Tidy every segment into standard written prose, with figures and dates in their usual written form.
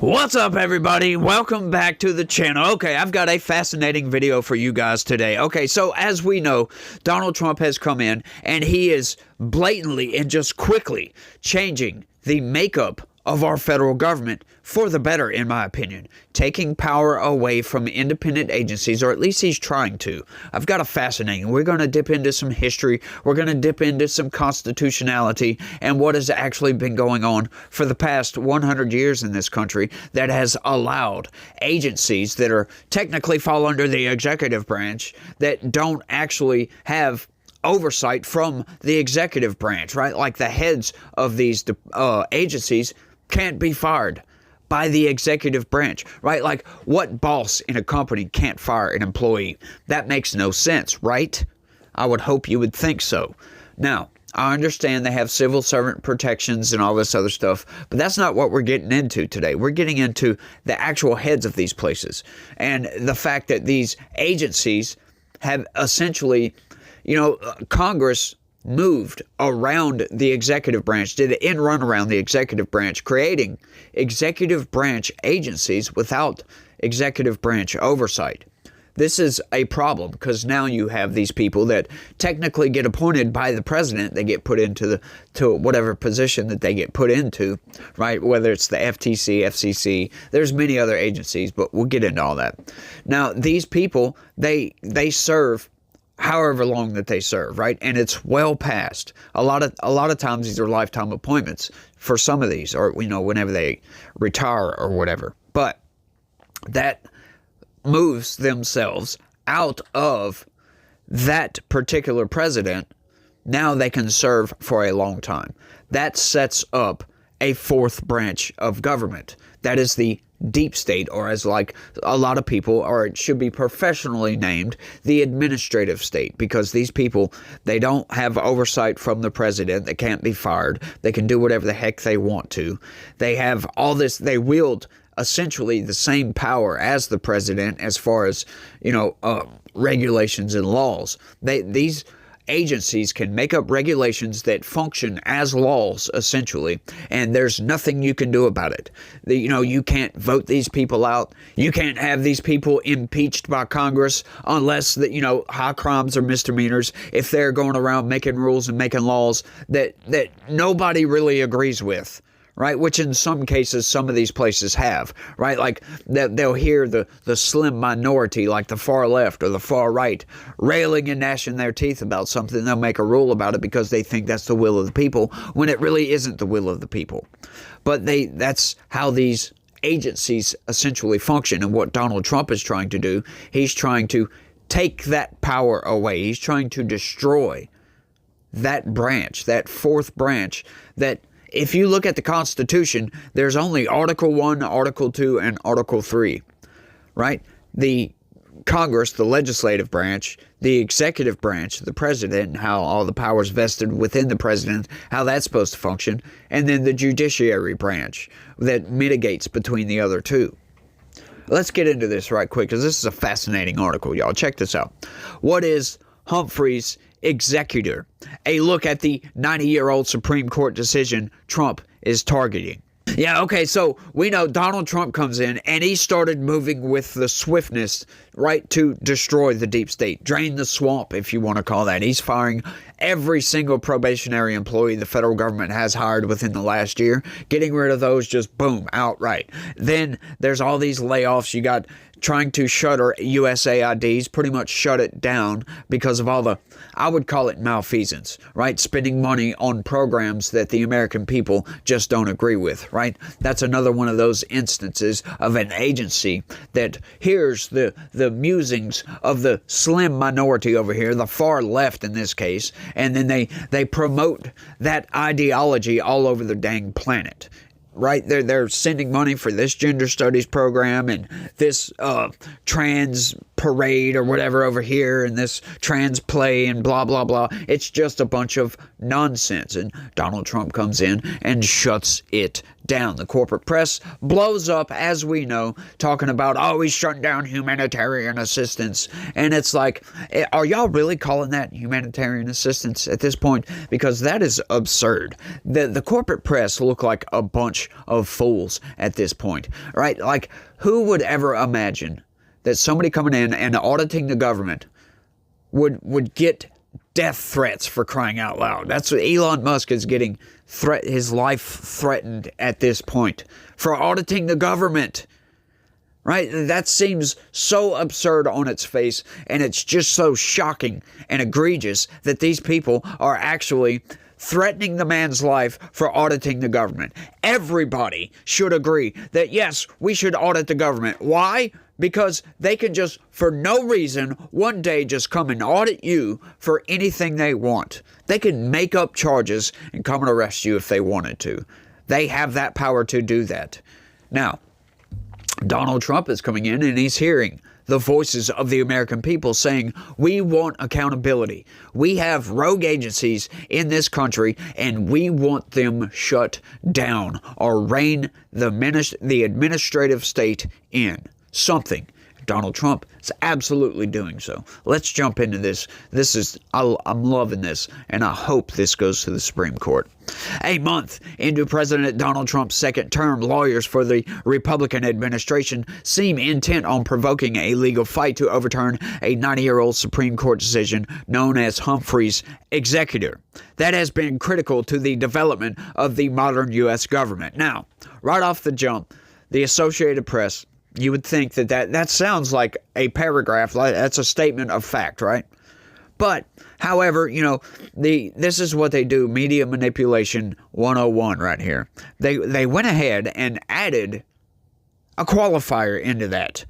What's up, everybody? Welcome back to the channel. Okay, I've got a fascinating video for you guys today. Okay, so as we know, Donald Trump has come in and he is blatantly and just quickly changing the makeup of our federal government for the better, in my opinion, taking power away from independent agencies, or at least he's trying to. I've got a fascinating. We're going to dip into some history. We're going to dip into some constitutionality and what has actually been going on for the past 100 years in this country that has allowed agencies that are technically fall under the executive branch that don't actually have oversight from the executive branch, right? Like the heads of these agencies can't be fired by the executive branch, right? Like, what boss in a company can't fire an employee? That makes no sense, right? I would hope you would think so. Now, I understand they have civil servant protections and all this other stuff, but that's not what we're getting into today. We're getting into the actual heads of these places and the fact that these agencies have essentially, Congress moved around the executive branch, did an end run around the executive branch, creating executive branch agencies without executive branch oversight. This is a problem because now you have these people that technically get appointed by the president. They get put into to whatever position that they get put into, right? Whether it's the FTC, FCC, there's many other agencies, but we'll get into all that. Now, these people, they serve however long that they serve, right? And it's well past. A lot of times these are lifetime appointments for some of these, or whenever they retire or whatever. But that moves themselves out of that particular president. Now they can serve for a long time. That sets up a fourth branch of government. That is the deep state, or as like a lot of people, or it should be professionally named, the administrative state, because these people, they don't have oversight from the president. They can't be fired. They can do whatever the heck they want to. They have all this, they wield essentially the same power as the president as far as, regulations and laws. These agencies can make up regulations that function as laws, essentially, and there's nothing you can do about it. You can't vote these people out. You can't have these people impeached by Congress unless high crimes or misdemeanors, if they're going around making rules and making laws that nobody really agrees with. Right, which in some cases, some of these places have, right? Like they'll hear the slim minority, like the far left or the far right, railing and gnashing their teeth about something. They'll make a rule about it because they think that's the will of the people, when it really isn't the will of the people. But that's how these agencies essentially function. And what Donald Trump is trying to do, he's trying to take that power away. He's trying to destroy that branch, that fourth branch that, if you look at the Constitution, there's only Article 1, Article 2, and Article 3, right? The Congress, the legislative branch, the executive branch, the president, and how all the powers vested within the president, how that's supposed to function, and then the judiciary branch that mitigates between the other two. Let's get into this right quick, because this is a fascinating article, y'all. Check this out. What is Humphrey's executor? A look at the 90-year-old Supreme Court decision Trump is targeting. Yeah, okay, so we know Donald Trump comes in and he started moving with the swiftness, right, to destroy the deep state, drain the swamp, if you want to call that. He's firing every single probationary employee the federal government has hired within the last year, getting rid of those just boom, outright. Then there's all these layoffs. You got trying to shutter USAIDs, pretty much shut it down because of all the, I would call it malfeasance, right? Spending money on programs that the American people just don't agree with, right? That's another one of those instances of an agency that hears the musings of the slim minority over here, the far left in this case, and then they promote that ideology all over the dang planet. Right, they're sending money for this gender studies program and this trans parade or whatever over here and this trans play and blah, blah, blah. It's just a bunch of nonsense. And Donald Trump comes in and shuts it down. The corporate press blows up, as we know, talking about, oh, he's shutting down humanitarian assistance. And it's like, are y'all really calling that humanitarian assistance at this point? Because that is absurd. The corporate press look like a bunch of fools at this point, right? Like, who would ever imagine that somebody coming in and auditing the government would get death threats, for crying out loud? That's what Elon Musk is getting his life threatened at this point for auditing the government. Right? That seems so absurd on its face, and it's just so shocking and egregious that these people are actually threatening the man's life for auditing the government. Everybody should agree that, yes, we should audit the government. Why? Because they can just, for no reason, one day just come and audit you for anything they want. They can make up charges and come and arrest you if they wanted to. They have that power to do that. Now, Donald Trump is coming in and he's hearing the voices of the American people saying, we want accountability. We have rogue agencies in this country and we want them shut down or rein the administrative state in. Something. Donald Trump is absolutely doing so. Let's jump into this. I'm loving this, and I hope this goes to the Supreme Court. A month into President Donald Trump's second term, lawyers for the Republican administration seem intent on provoking a legal fight to overturn a 90-year-old Supreme Court decision known as Humphrey's executor. That has been critical to the development of the modern U.S. government. Now, right off the jump, the Associated Press, you would think that sounds like a paragraph, like that's a statement of fact, right? But, however, this is what they do, media manipulation 101 right here. They went ahead and added a qualifier into that,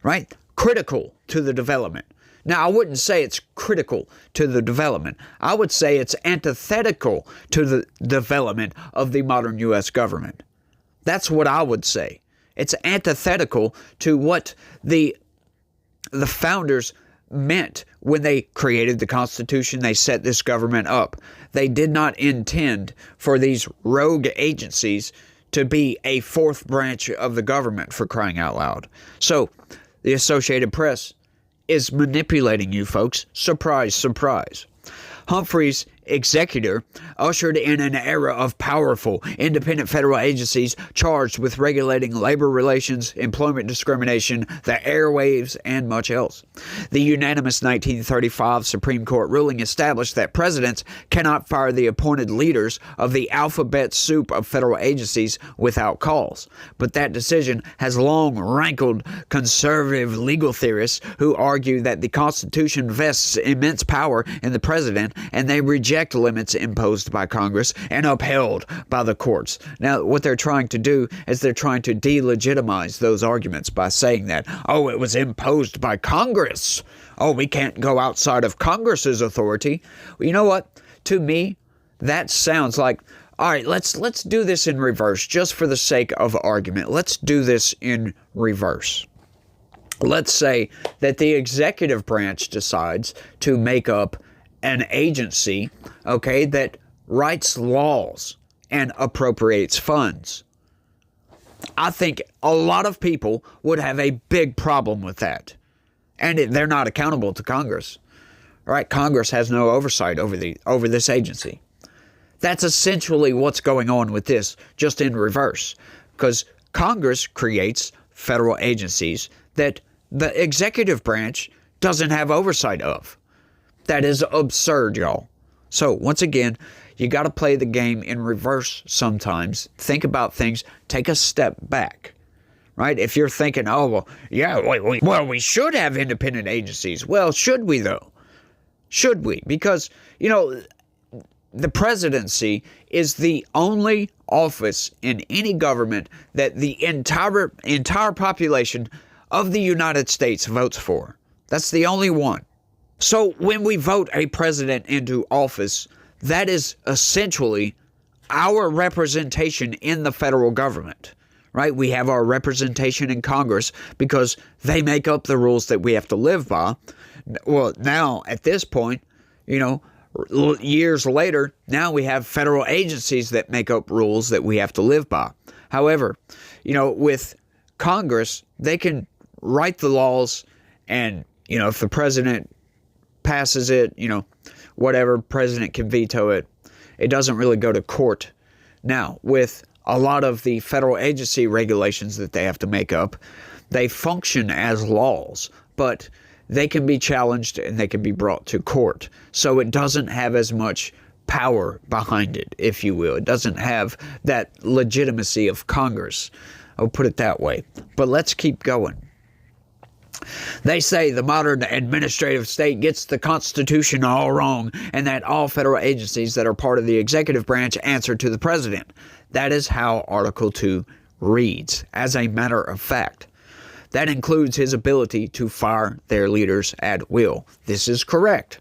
right? Critical to the development. Now, I wouldn't say it's critical to the development. I would say it's antithetical to the development of the modern U.S. government. That's what I would say. It's antithetical to what the founders meant when they created the Constitution. They set this government up. They did not intend for these rogue agencies to be a fourth branch of the government, for crying out loud. So the Associated Press is manipulating you folks. Surprise, surprise. Humphrey's executor ushered in an era of powerful, independent federal agencies charged with regulating labor relations, employment discrimination, the airwaves, and much else. The unanimous 1935 Supreme Court ruling established that presidents cannot fire the appointed leaders of the alphabet soup of federal agencies without cause. But that decision has long rankled conservative legal theorists who argue that the Constitution vests immense power in the president and they reject limits imposed by Congress and upheld by the courts. Now, what they're trying to do is they're trying to delegitimize those arguments by saying that, oh, it was imposed by Congress. Oh, we can't go outside of Congress's authority. Well, you know what? To me, that sounds like, all right, let's do this in reverse, just for the sake of argument. Let's do this in reverse. Let's say that the executive branch decides to make up an agency, okay, that writes laws and appropriates funds. I think a lot of people would have a big problem with that. And they're not accountable to Congress. Right? Congress has no oversight over this agency. That's essentially what's going on with this, just in reverse. Because Congress creates federal agencies that the executive branch doesn't have oversight of. That is absurd, y'all. So, once again, you got to play the game in reverse sometimes. Think about things. Take a step back, right? If you're thinking, oh, well, yeah, we should have independent agencies. Well, should we, though? Should we? Because, the presidency is the only office in any government that the entire population of the United States votes for. That's the only one. So when we vote a president into office, that is essentially our representation in the federal government, right? We have our representation in Congress because they make up the rules that we have to live by. Well, now at this point, years later, now we have federal agencies that make up rules that we have to live by. However, with Congress, they can write the laws, and, if the president passes it, whatever, president can veto it. It doesn't really go to court. Now, with a lot of the federal agency regulations that they have to make up, they function as laws, but they can be challenged and they can be brought to court. So it doesn't have as much power behind it, if you will. It doesn't have that legitimacy of Congress. I'll put it that way. But let's keep going. They say the modern administrative state gets the Constitution all wrong, and that all federal agencies that are part of the executive branch answer to the president. That is how Article 2 reads, as a matter of fact. That includes his ability to fire their leaders at will. This is correct.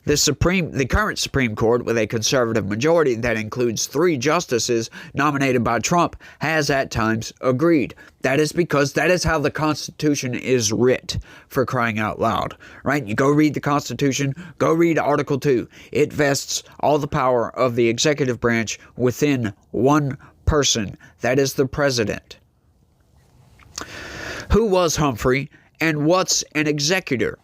The current Supreme Court, with a conservative majority that includes 3 justices nominated by Trump, has at times agreed. That is because that is how the Constitution is writ, for crying out loud, right? You go read the Constitution, go read Article 2. It vests all the power of the executive branch within one person. That is the president. Who was Humphrey, and what's an executor?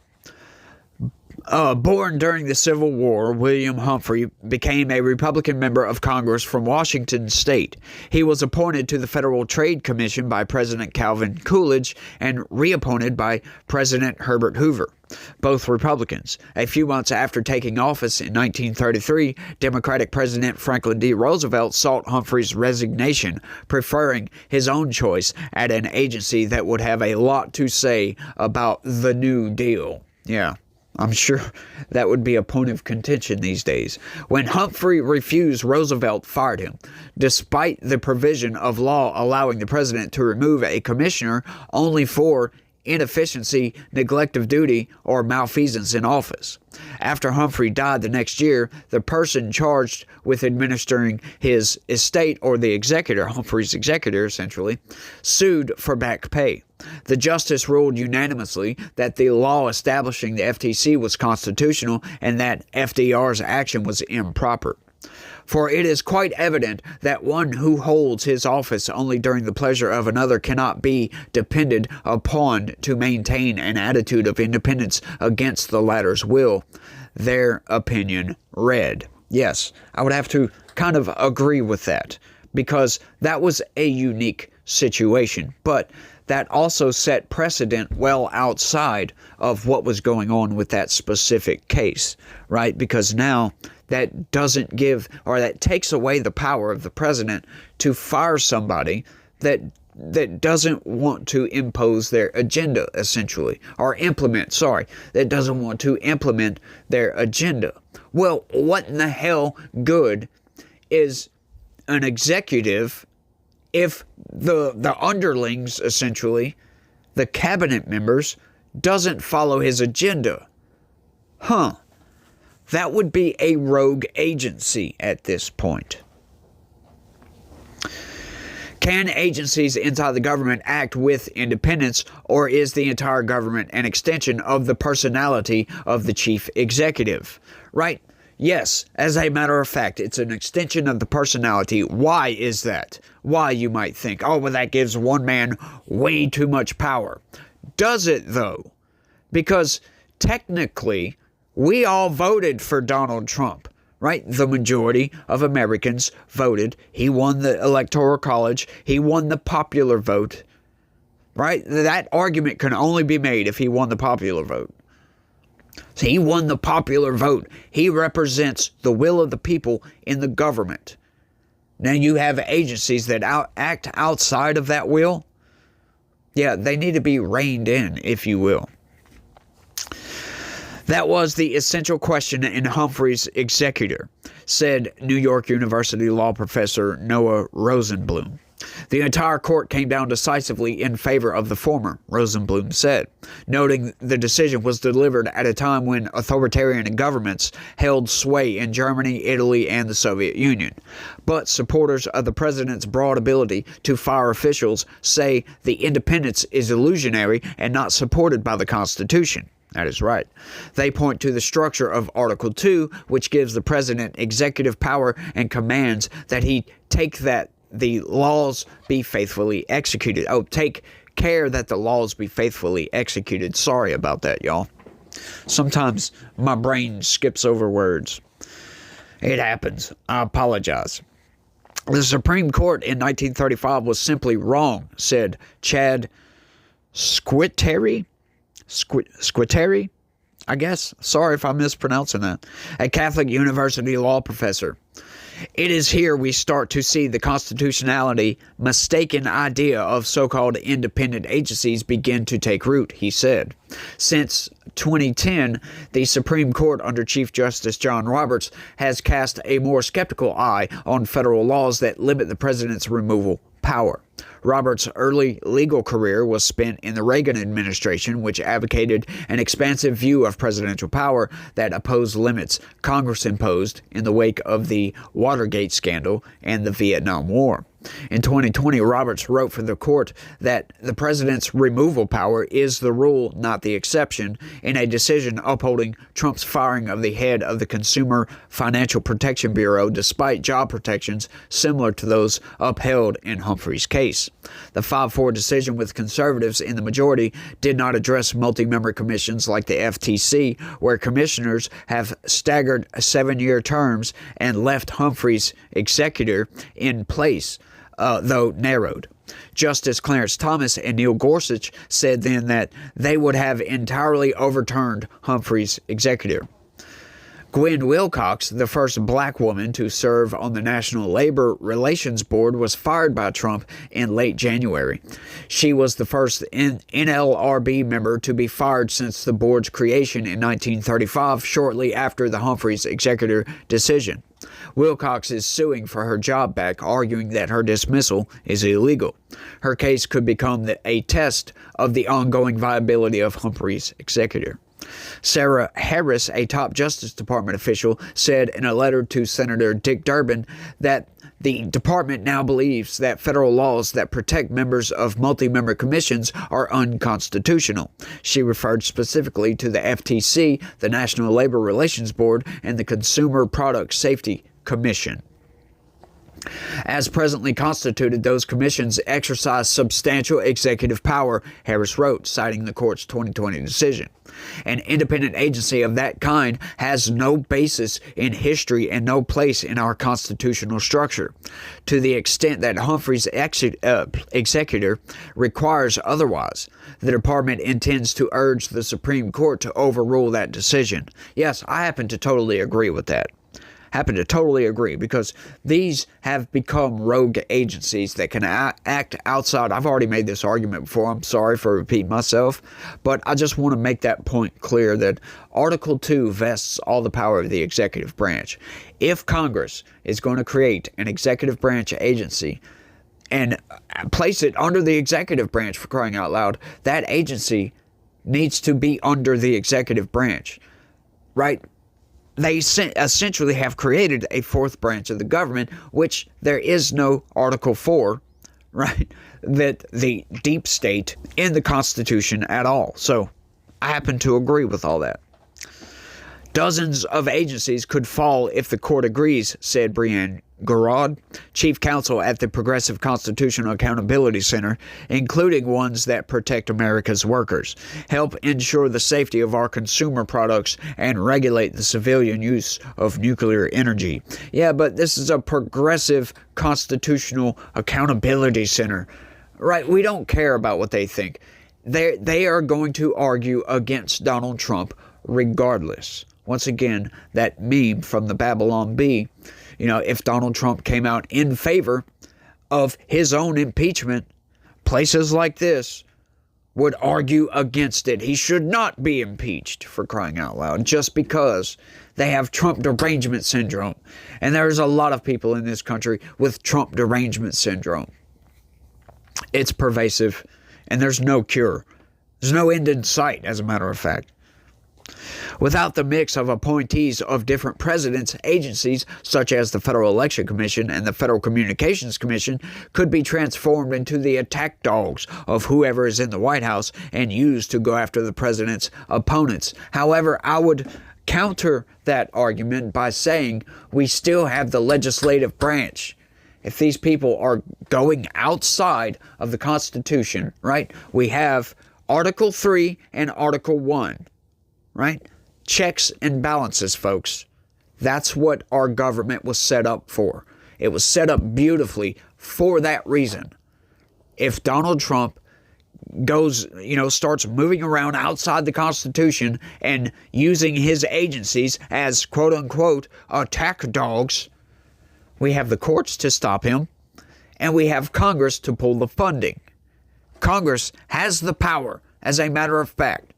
Born during the Civil War, William Humphrey became a Republican member of Congress from Washington State. He was appointed to the Federal Trade Commission by President Calvin Coolidge and reappointed by President Herbert Hoover, both Republicans. A few months after taking office in 1933, Democratic President Franklin D. Roosevelt sought Humphrey's resignation, preferring his own choice at an agency that would have a lot to say about the New Deal. Yeah. I'm sure that would be a point of contention these days. When Humphrey refused, Roosevelt fired him, despite the provision of law allowing the president to remove a commissioner only for inefficiency, neglect of duty, or malfeasance in office. After Humphrey died the next year, the person charged with administering his estate, or the executor, Humphrey's executor essentially, sued for back pay. The justice ruled unanimously that the law establishing the FTC was constitutional and that FDR's action was improper. For it is quite evident that one who holds his office only during the pleasure of another cannot be depended upon to maintain an attitude of independence against the latter's will. Their opinion read. Yes, I would have to kind of agree with that, because that was a unique situation, but that also set precedent well outside of what was going on with that specific case, right? Because now that doesn't give, or that takes away the power of the president to fire somebody that doesn't want to impose their agenda, essentially, or that doesn't want to implement their agenda. Well, what in the hell good is an executive if the underlings, essentially, the cabinet members, doesn't follow his agenda? That would be a rogue agency at this point. Can agencies inside the government act with independence, or is the entire government an extension of the personality of the chief executive? Right? Yes, as a matter of fact, it's an extension of the personality. Why is that? Why, you might think, oh, well, that gives one man way too much power. Does it, though? Because technically, we all voted for Donald Trump, right? The majority of Americans voted. He won the Electoral College. He won the popular vote, right? That argument can only be made if he won the popular vote. So he won the popular vote. He represents the will of the people in the government. Now you have agencies that act outside of that will. Yeah, they need to be reined in, if you will. That was the essential question in Humphrey's executor, said New York University law professor Noah Rosenblum. The entire court came down decisively in favor of the former, Rosenblum said, noting the decision was delivered at a time when authoritarian governments held sway in Germany, Italy, and the Soviet Union. But supporters of the president's broad ability to fire officials say the independence is illusionary and not supported by the Constitution. That is right. They point to the structure of Article 2, which gives the president executive power and commands that he take that the laws be faithfully executed. Oh, take care that the laws be faithfully executed. Sorry about that, y'all. Sometimes my brain skips over words. It happens. I apologize. The Supreme Court in 1935 was simply wrong, said Chad Squitieri, I guess. Sorry if I'm mispronouncing that. A Catholic University law professor. It is here we start to see the constitutionality mistaken idea of so-called independent agencies begin to take root, he said. Since 2010, the Supreme Court under Chief Justice John Roberts has cast a more skeptical eye on federal laws that limit the president's removal power. Roberts' early legal career was spent in the Reagan administration, which advocated an expansive view of presidential power that opposed limits Congress imposed in the wake of the Watergate scandal and the Vietnam War. In 2020, Roberts wrote for the court that the president's removal power is the rule, not the exception, in a decision upholding Trump's firing of the head of the Consumer Financial Protection Bureau despite job protections similar to those upheld in Humphrey's case. The 5-4 decision with conservatives in the majority did not address multi-member commissions like the FTC, where commissioners have staggered 7-year terms and left Humphrey's executor in place, though narrowed. Justice Clarence Thomas and Neil Gorsuch said then that they would have entirely overturned Humphrey's executor. Gwen Wilcox, the first black woman to serve on the National Labor Relations Board, was fired by Trump in late January. She was the first NLRB member to be fired since the board's creation in 1935, shortly after the Humphreys executor decision. Wilcox is suing for her job back, arguing that her dismissal is illegal. Her case could become a test of the ongoing viability of Humphrey's executor. Sarah Harris, a top Justice Department official, said in a letter to Senator Dick Durbin that the department now believes that federal laws that protect members of multi-member commissions are unconstitutional. She referred specifically to the FTC, the National Labor Relations Board, and the Consumer Product Safety Commission. As presently constituted, those commissions exercise substantial executive power, Harris wrote, citing the court's 2020 decision. An independent agency of that kind has no basis in history and no place in our constitutional structure. To the extent that Humphrey's executor requires otherwise, the department intends to urge the Supreme Court to overrule that decision. Yes, I happen to totally agree with that. Because these have become rogue agencies that can act outside. I've already made this argument before. I'm sorry for repeating myself, but I just want to make that point clear that Article 2 vests all the power of the executive branch. If Congress is going to create an executive branch agency and place it under the executive branch, for crying out loud, that agency needs to be under the executive branch, right? They essentially have created a fourth branch of the government, which there is no Article 4, right, that the deep state in the Constitution at all. So I happen to agree with all that. Dozens of agencies could fall if the court agrees, said Brianne Gouraud, chief counsel at the Progressive Constitutional Accountability Center, including ones that protect America's workers, help ensure the safety of our consumer products, and regulate the civilian use of nuclear energy. Yeah, but this is a Progressive Constitutional Accountability Center, right? We don't care about what they think. They are going to argue against Donald Trump regardless. Once again, that meme from the Babylon Bee, if Donald Trump came out in favor of his own impeachment, places like this would argue against it. He should not be impeached, for crying out loud, just because they have Trump derangement syndrome. And there's a lot of people in this country with Trump derangement syndrome. It's pervasive, and there's no cure. There's no end in sight, as a matter of fact. Without the mix of appointees of different presidents, agencies such as the Federal Election Commission and the Federal Communications Commission could be transformed into the attack dogs of whoever is in the White House and used to go after the president's opponents. However, I would counter that argument by saying we still have the legislative branch. If these people are going outside of the Constitution, right, we have Article 3 and Article 1, right? Checks and balances, folks. That's what our government was set up for. It was set up beautifully for that reason. If Donald Trump goes, starts moving around outside the Constitution and using his agencies as quote unquote attack dogs, we have the courts to stop him and we have Congress to pull the funding. Congress has the power, as a matter of fact,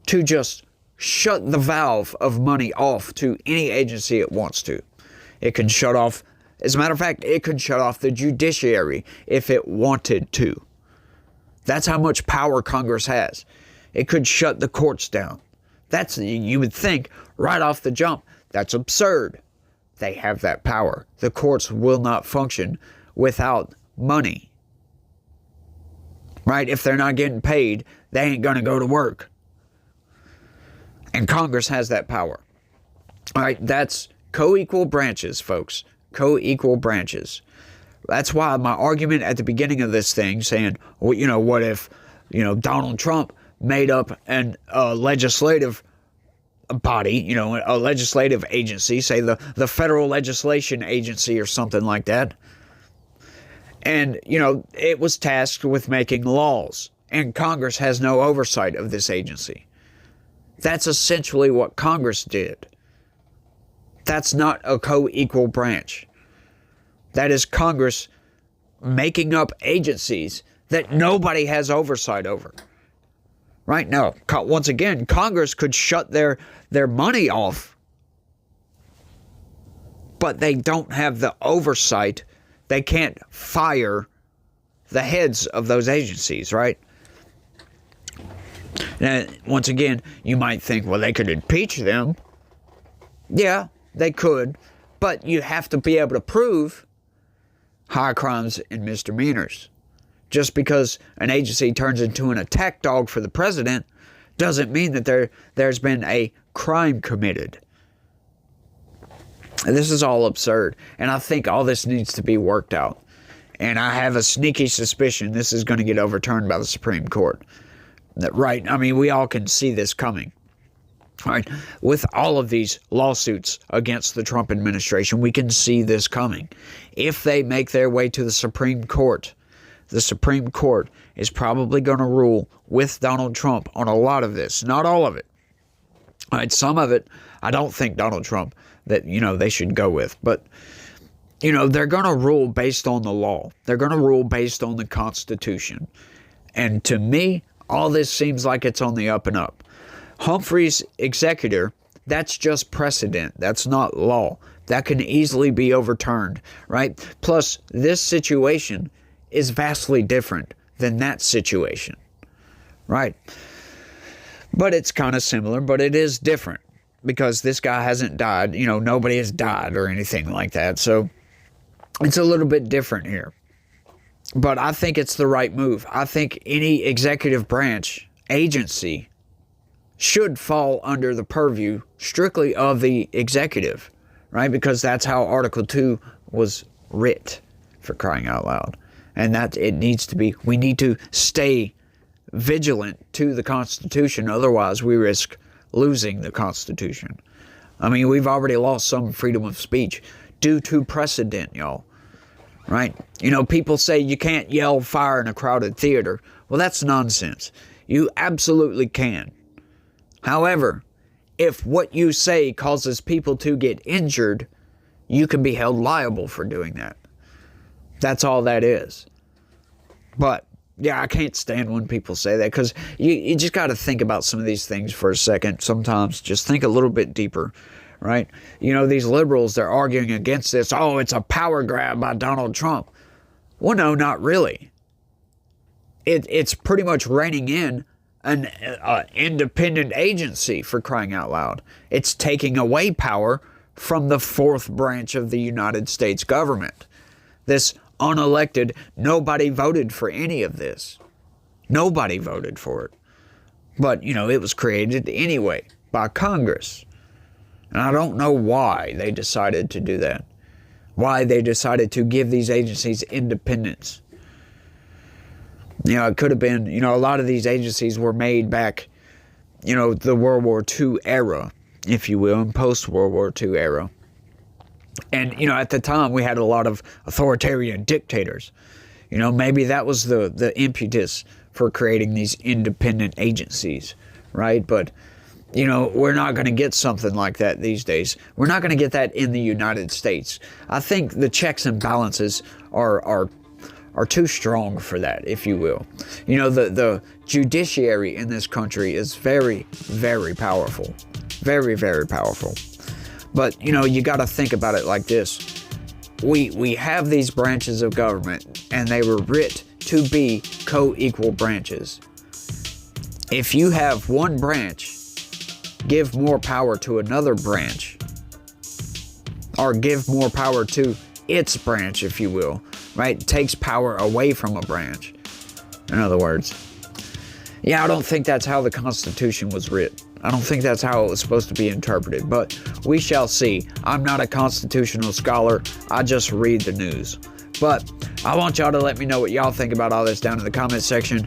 to just shut the valve of money off to any agency it wants to. It can shut off, as a matter of fact, it could shut off the judiciary if it wanted to. That's how much power Congress has. It could shut the courts down. That's, you would think, right off the jump, that's absurd. They have that power. The courts will not function without money. Right? If they're not getting paid, they ain't going to go to work. And Congress has that power. All right, that's co-equal branches, folks. Co-equal branches. That's why my argument at the beginning of this thing saying, well, what if, Donald Trump made up a legislative body, a legislative agency, say the Federal Legislation Agency or something like that. And, it was tasked with making laws. And Congress has no oversight of this agency. That's essentially what Congress did. That's not a co-equal branch. That is Congress making up agencies that nobody has oversight over. Right now, once again, Congress could shut their money off, but they don't have the oversight. They can't fire the heads of those agencies, right? Now, once again, you might think, well, they could impeach them. Yeah, they could, but you have to be able to prove high crimes and misdemeanors. Just because an agency turns into an attack dog for the president doesn't mean that there's been a crime committed. And this is all absurd, and I think all this needs to be worked out. And I have a sneaky suspicion this is going to get overturned by the Supreme Court. Right? I mean, we all can see this coming. All right? With all of these lawsuits against the Trump administration, we can see this coming. If they make their way to the Supreme Court, the Supreme Court is probably going to rule with Donald Trump on a lot of this. Not all of it. All right? Some of it, I don't think Donald Trump that, they should go with. But, they're going to rule based on the law. They're going to rule based on the Constitution. And to me, all this seems like it's on the up and up. Humphrey's executor, that's just precedent. That's not law. That can easily be overturned, right? Plus, this situation is vastly different than that situation, right? But it's kind of similar, but it is different because this guy hasn't died. Nobody has died or anything like that. So it's a little bit different here. But I think it's the right move. I think any executive branch agency should fall under the purview strictly of the executive, right? Because that's how Article 2 was writ, for crying out loud. And that it needs to be, we need to stay vigilant to the Constitution. Otherwise, we risk losing the Constitution. I mean, we've already lost some freedom of speech due to precedent, y'all. Right? People say you can't yell fire in a crowded theater. Well, that's nonsense. You absolutely can. However, if what you say causes people to get injured, you can be held liable for doing that. That's all that is. But, yeah, I can't stand when people say that because you just got to think about some of these things for a second. Sometimes just think a little bit deeper. Right? These liberals, they're arguing against this. Oh, it's a power grab by Donald Trump. Well, no, not really. it's pretty much reining in an independent agency, for crying out loud. It's taking away power from the fourth branch of the United States government. This unelected, nobody voted for any of this. Nobody voted for it. But, it was created anyway by Congress. And I don't know why they decided to do that. Why they decided to give these agencies independence. It could have been, a lot of these agencies were made back, the World War II era, if you will, and post-World War II era. And, at the time we had a lot of authoritarian dictators. Maybe that was the impetus for creating these independent agencies, right? But, we're not going to get something like that these days. We're not going to get that in the United States. I think the checks and balances are too strong for that, if you will. The judiciary in this country is very, very powerful. Very, very powerful. But, you got to think about it like this. We have these branches of government, and they were writ to be co-equal branches. If you have one branch give more power to another branch, or give more power to its branch, if you will, right? It takes power away from a branch, in other words. I don't think that's how the Constitution was written. I don't think that's how it was supposed to be interpreted, but we shall see. I'm not a constitutional scholar. I just read the news. But I want y'all to let me know what y'all think about all this down in the comment section.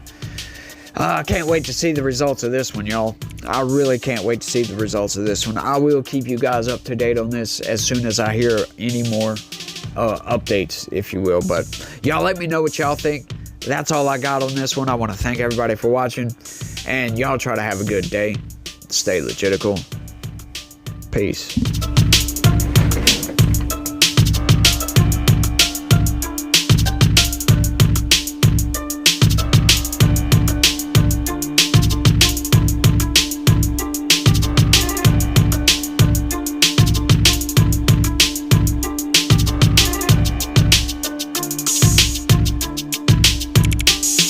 I can't wait to see the results of this one, y'all. I really can't wait to see the results of this one. I will keep you guys up to date on this as soon as I hear any more updates, if you will. But y'all let me know what y'all think. That's all I got on this one. I want to thank everybody for watching, and y'all try to have a good day. Stay legitical. Peace.